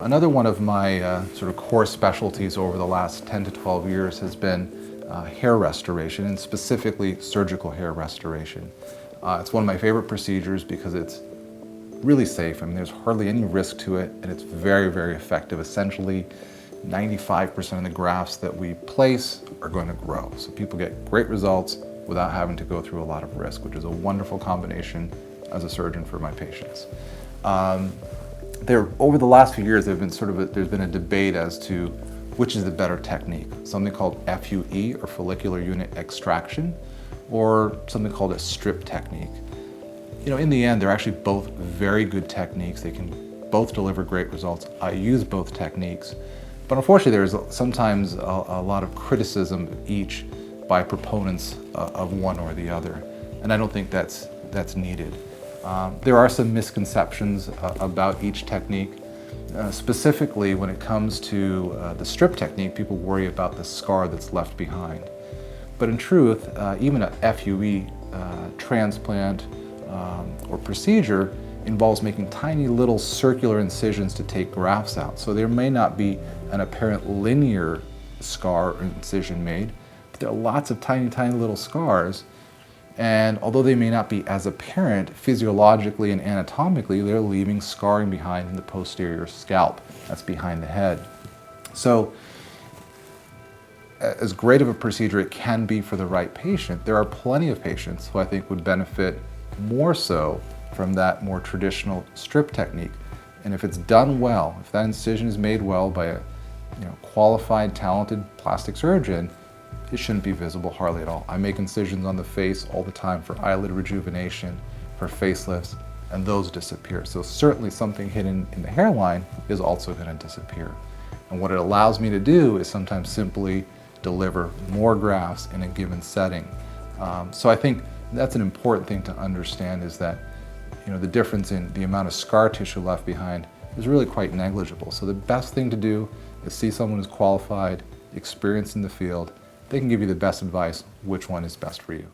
Another one of my sort of core specialties over the last 10 to 12 years has been hair restoration, and specifically surgical hair restoration. It's one of my favorite procedures because it's really safe. I mean, there's hardly any risk to it, and it's very, very effective. Essentially, 95% of the grafts that we place are going to grow. So people get great results without having to go through a lot of risk, which is a wonderful combination as a surgeon for my patients. Over the last few years, there's been a debate as to which is the better technique, something called FUE, or follicular unit extraction, or something called a strip technique. In the end, they're actually both very good techniques. They can both deliver great results. I use both techniques, but unfortunately, there's sometimes a lot of criticism of each by proponents of one or the other, and I don't think that's needed. There are some misconceptions about each technique. Specifically, when it comes to the strip technique, people worry about the scar that's left behind. But in truth, even a FUE transplant or procedure involves making tiny little circular incisions to take grafts out. So there may not be an apparent linear scar or incision made, but there are lots of tiny, tiny little scars. And although they may not be as apparent physiologically and anatomically, they're leaving scarring behind in the posterior scalp. That's behind the head. So as great of a procedure it can be for the right patient, there are plenty of patients who I think would benefit more so from that more traditional strip technique. And if it's done well, if that incision is made well by a qualified, talented plastic surgeon, it shouldn't be visible hardly at all. I make incisions on the face all the time for eyelid rejuvenation, for facelifts, and those disappear. So certainly something hidden in the hairline is also going to disappear. And what it allows me to do is sometimes simply deliver more grafts in a given setting. So I think that's an important thing to understand, is that the difference in the amount of scar tissue left behind is really quite negligible. So the best thing to do is see someone who's qualified, experienced in the field. They can give you the best advice which one is best for you.